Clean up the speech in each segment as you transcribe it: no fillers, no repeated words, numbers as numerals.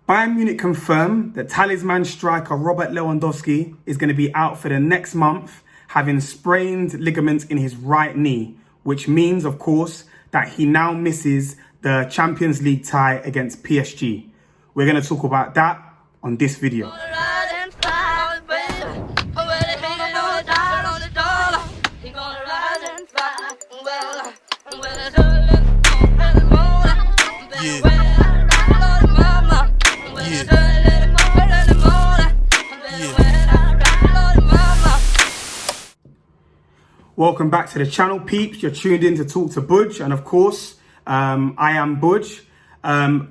Bayern Munich confirmed that talisman striker Robert Lewandowski is going to be out for the next month, having sprained ligaments in his right knee, which means, of course, that he now misses the Champions League tie against PSG. We're going to talk about that on this video. Welcome back to the channel, peeps. You're tuned in to Talk to Budge, and of course, I am Budge.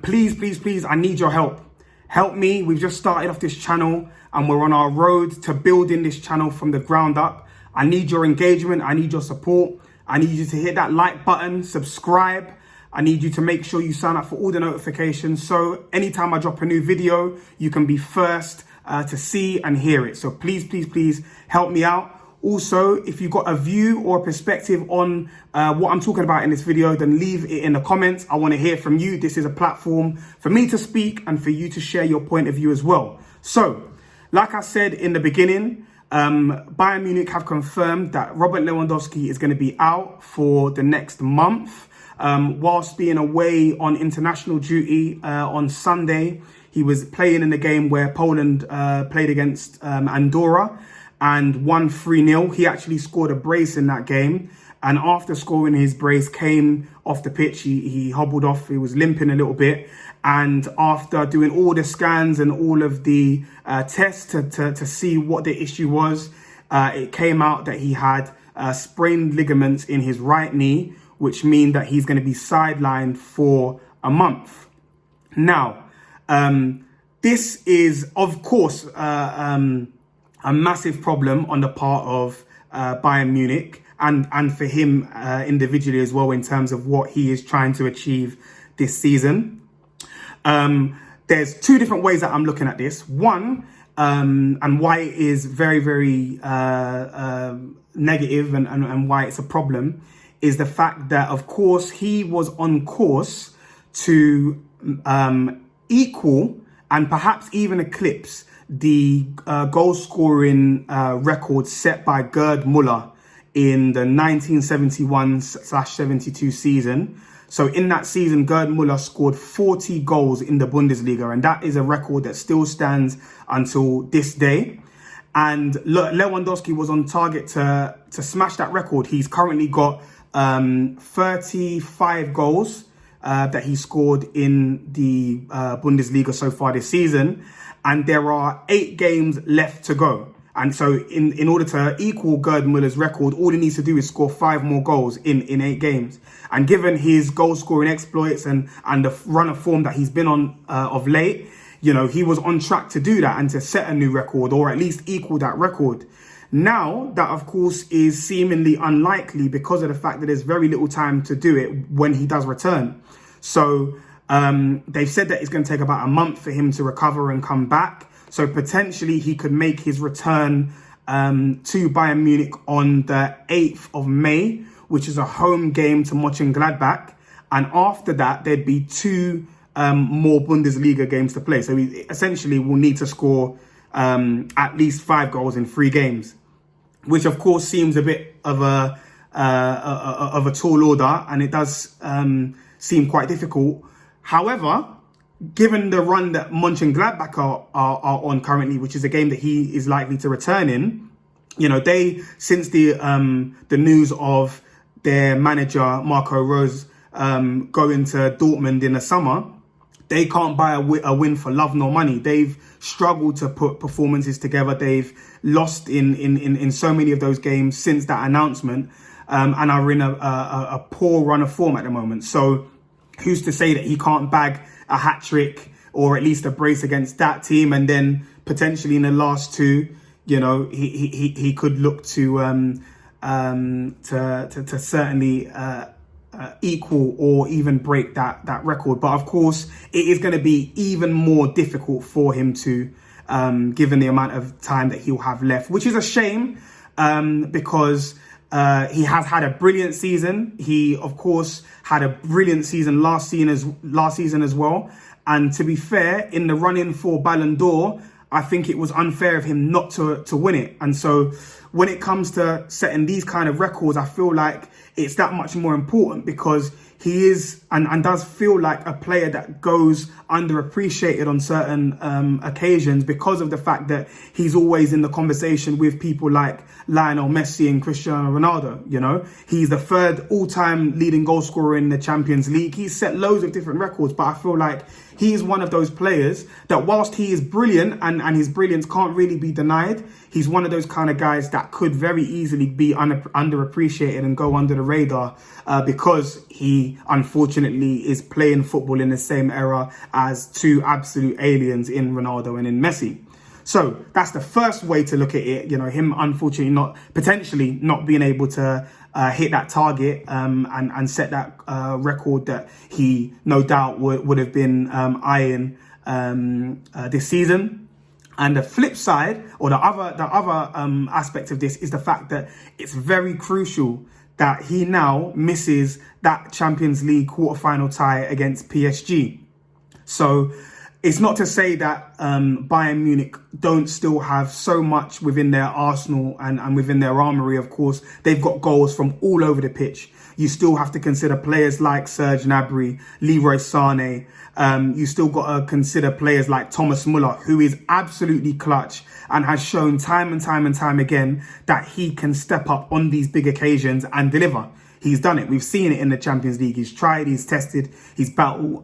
Please, I need your help. Help me. We've just started off this channel and we're on our road to building this channel from the ground up. I need your engagement. I need your support. I need you to hit that like button, subscribe. I need you to make sure you sign up for all the notifications, so anytime I drop a new video, you can be first to see and hear it. So please help me out. Also, if you've got a view or a perspective on what I'm talking about in this video, then leave it in the comments. I want to hear from you. This is a platform for me to speak and for you to share your point of view as well. So, like I said in the beginning, Bayern Munich have confirmed that Robert Lewandowski is going to be out for the next month. Whilst being away on international duty on Sunday, he was playing in a game where Poland played against Andorra and won 3-0. He actually scored a brace in that game. And after scoring his brace, came off the pitch. He hobbled off. He was limping a little bit. And after doing all the scans and all of the tests to see what the issue was, it came out that he had sprained ligaments in his right knee, which means that he's going to be sidelined for a month. Now, this is, of course, a massive problem on the part of Bayern Munich and for him individually as well, in terms of what he is trying to achieve this season. There's two different ways that I'm looking at this. One, and why it is very negative and why it's a problem, is the fact that, of course, he was on course to equal and perhaps even eclipse the goal scoring record set by Gerd Muller in the 1971/72 season. So in that season, Gerd Muller scored 40 goals in the Bundesliga, and that is a record that still stands until this day. And Lewandowski was on target to smash that record. He's currently got 35 goals that he scored in the Bundesliga so far this season. And there are 8 games left to go. And so in order to equal Gerd Muller's record, all he needs to do is score 5 more goals in 8 games. And given his goal scoring exploits and the run of form that he's been on of late, you know, he was on track to do that and to set a new record, or at least equal that record. Now, that of course is seemingly unlikely because of the fact that there's very little time to do it when he does return. So they've said that it's going to take about a month for him to recover and come back. So potentially he could make his return to Bayern Munich on the 8th of May, which is a home game to Mönchengladbach. And after that, there'd be 2 more Bundesliga games to play. So he essentially will need to score at least 5 goals in 3 games, which of course seems a bit of a tall order, and it does seem quite difficult. However, given the run that Mönchengladbach are on currently, which is a game that he is likely to return in, you know, since the news of their manager Marco Rose going to Dortmund in the summer, they can't buy a win for love nor money. They've struggled to put performances together. They've lost in so many of those games since that announcement, and are in a poor run of form at the moment. So who's to say that he can't bag a hat-trick or at least a brace against that team, and then potentially in the last 2, you know, he could look to certainly equal or even break that record. But of course, it is going to be even more difficult for him to, given the amount of time that he'll have left, which is a shame, because he has had a brilliant season. He, of course, had a brilliant season last season as well. And to be fair, in the run-in for Ballon d'Or, I think it was unfair of him not to win it. And so when it comes to setting these kind of records, I feel like it's that much more important, because he is and does feel like a player that goes underappreciated on certain occasions, because of the fact that he's always in the conversation with people like Lionel Messi and Cristiano Ronaldo. You know, he's the third all-time leading goal scorer in the Champions League. He's set loads of different records, but I feel like he's one of those players that, whilst he is brilliant and his brilliance can't really be denied, he's one of those kind of guys that could very easily be underappreciated and go under the radar because he unfortunately is playing football in the same era as two absolute aliens in Ronaldo and in Messi. So that's the first way to look at it. You know, him unfortunately potentially not being able to hit that target and set that record that he no doubt would have been eyeing this season. And the flip side, or the other aspect of this, is the fact that it's very crucial that he now misses that Champions League quarterfinal tie against PSG. So it's not to say that Bayern Munich don't still have so much within their arsenal and within their armoury. Of course, they've got goals from all over the pitch. You still have to consider players like Serge Gnabry, Leroy Sané. You still got to consider players like Thomas Muller, who is absolutely clutch and has shown time and time again that he can step up on these big occasions and deliver. He's done it. We've seen it in the Champions League. He's tried, he's tested, he's battle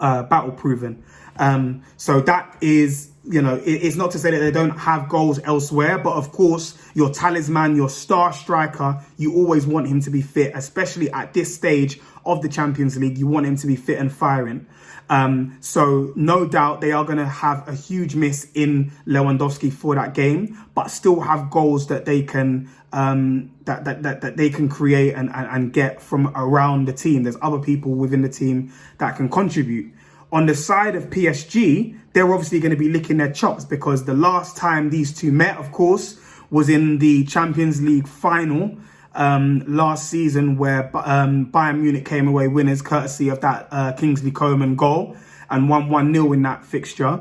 proven. So that is, you know, it's not to say that they don't have goals elsewhere, but of course, your talisman, your star striker, you always want him to be fit, especially at this stage of the Champions League. You want him to be fit and firing. So no doubt they are going to have a huge miss in Lewandowski for that game, but still have goals that they can that they can create and get from around the team. There's other people within the team that can contribute. On the side of PSG, they're obviously going to be licking their chops, because the last time these two met, of course, was in the Champions League final last season, where Bayern Munich came away winners courtesy of that Kingsley Coman goal and won 1-0 in that fixture.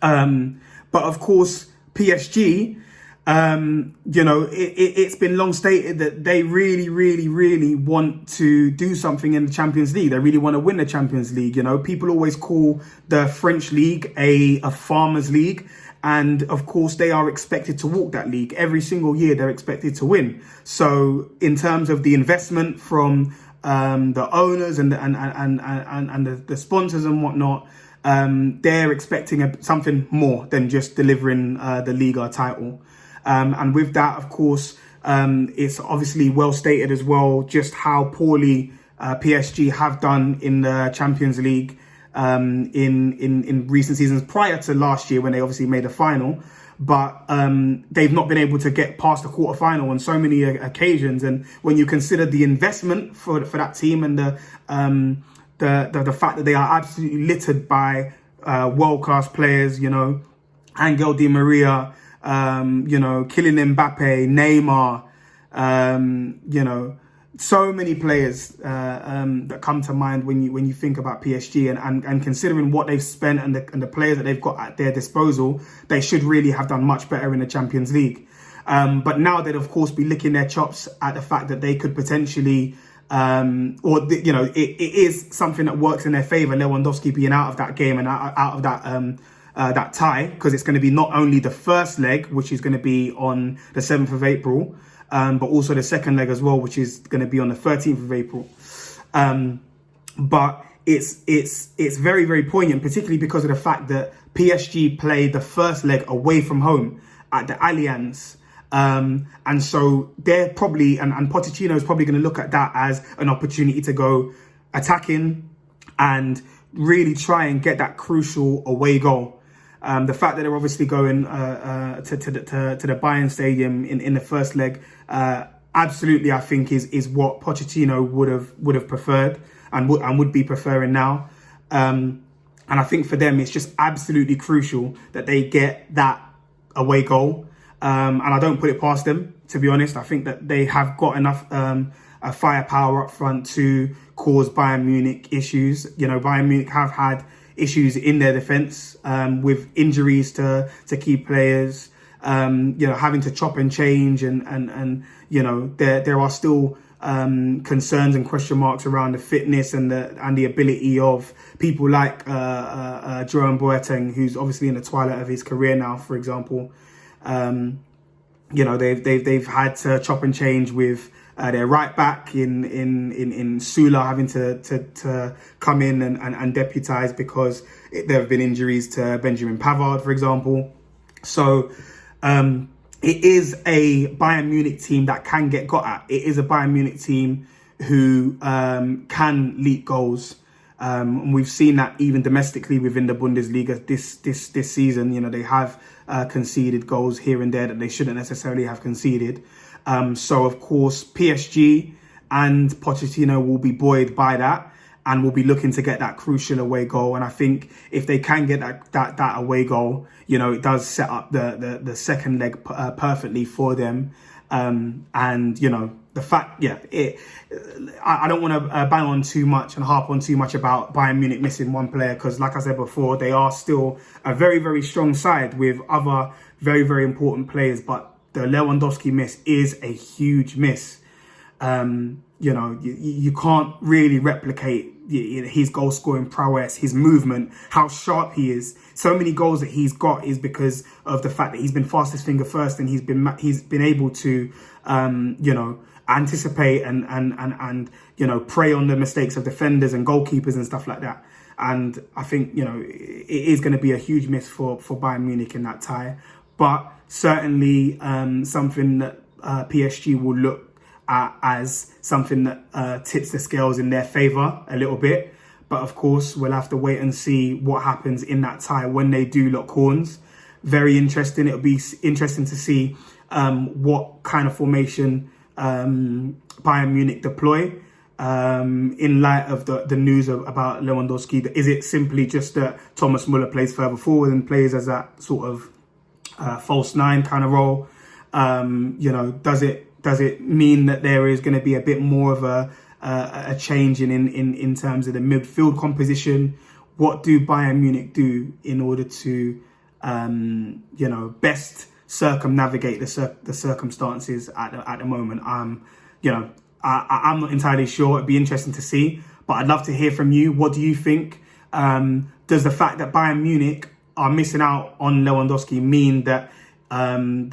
But of course, PSG, you know, it's been long stated that they really want to do something in the Champions League. They really want to win the Champions League. You know, people always call the French league a farmers' league. And of course, they are expected to walk that league every single year. They're expected to win. So in terms of the investment from the owners and the sponsors and whatnot, they're expecting something more than just delivering the Liga title. And with that, of course, it's obviously well stated as well just how poorly PSG have done in the Champions League in recent seasons prior to last year, when they obviously made a final. But they've not been able to get past the quarterfinal on so many occasions. And when you consider the investment for that team and the fact that they are absolutely littered by world-class players, you know, Angel Di Maria, you know, Kylian Mbappe, Neymar, you know, so many players that come to mind when you think about PSG, and considering what they've spent and the players that they've got at their disposal, they should really have done much better in the Champions League. But now they'd of course be licking their chops at the fact that they could potentially, you know, it is something that works in their favour, Lewandowski being out of that game and out of that tie, because it's going to be not only the first leg, which is going to be on the 7th of April, but also the second leg as well, which is going to be on the 13th of April. But it's very poignant, particularly because of the fact that PSG played the first leg away from home at the Allianz. And so they're probably, and Pochettino is probably going to look at that as an opportunity to go attacking and really try and get that crucial away goal. The fact that they're obviously going to the Bayern Stadium in the first leg, absolutely, I think is what Pochettino would have preferred and would be preferring now. And I think for them, it's just absolutely crucial that they get that away goal. And I don't put it past them, to be honest. I think that they have got enough firepower up front to cause Bayern Munich issues. You know, Bayern Munich have had issues in their defence with injuries to key players, having to chop and change, and there are still concerns and question marks around the fitness and the ability of people like Jerome Boateng, who's obviously in the twilight of his career now, for example. They've had to chop and change with their right back in Sula having to come in and deputise because there have been injuries to Benjamin Pavard, for example. So it is a Bayern Munich team that can get got at. It is a Bayern Munich team who can leak goals. And we've seen that even domestically within the Bundesliga this season. They have conceded goals here and there that they shouldn't necessarily have conceded. So, of course, PSG and Pochettino will be buoyed by that and will be looking to get that crucial away goal. And I think if they can get that away goal, it does set up the second leg perfectly for them. The fact, I don't want to bang on too much and harp on too much about Bayern Munich missing one player because, like I said before, they are still a very, very strong side with other very, very important players. But the Lewandowski miss is a huge miss. You can't really replicate his goal scoring prowess, his movement, how sharp he is. So many goals that he's got is because of the fact that he's been fastest finger first, and he's been able to anticipate and prey on the mistakes of defenders and goalkeepers and stuff like that. And I think it is going to be a huge miss for Bayern Munich in that tie, but certainly something that PSG will look at as something that tips the scales in their favour a little bit. But of course, we'll have to wait and see what happens in that tie when they do lock horns. Very interesting. It'll be interesting to see what kind of formation Bayern Munich deploy in light of the news about Lewandowski. Is it simply just that Thomas Muller plays further forward and plays as that sort of false nine kind of role? Does it mean that there is going to be a bit more of a change in terms of the midfield composition? What do Bayern Munich do in order to best circumnavigate the circumstances at the moment? I'm not entirely sure. It'd be interesting to see, but I'd love to hear from you. What do you think? Does the fact that Bayern Munich are missing out on Lewandowski mean that Bayern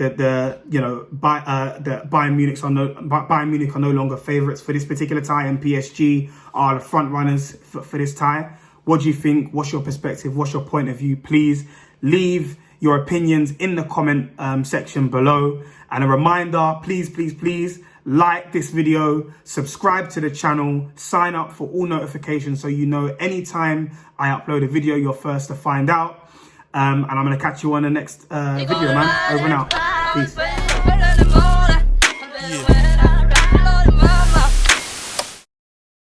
Munich are no longer favourites for this particular tie, and PSG are the front runners for this tie? What do you think? What's your perspective? What's your point of view? Please leave your opinions in the comment section below. And a reminder, please like this video, subscribe to the channel, sign up for all notifications so you know anytime I upload a video, you're first to find out. And I'm going to catch you on the next video, man. Over and out. Peace.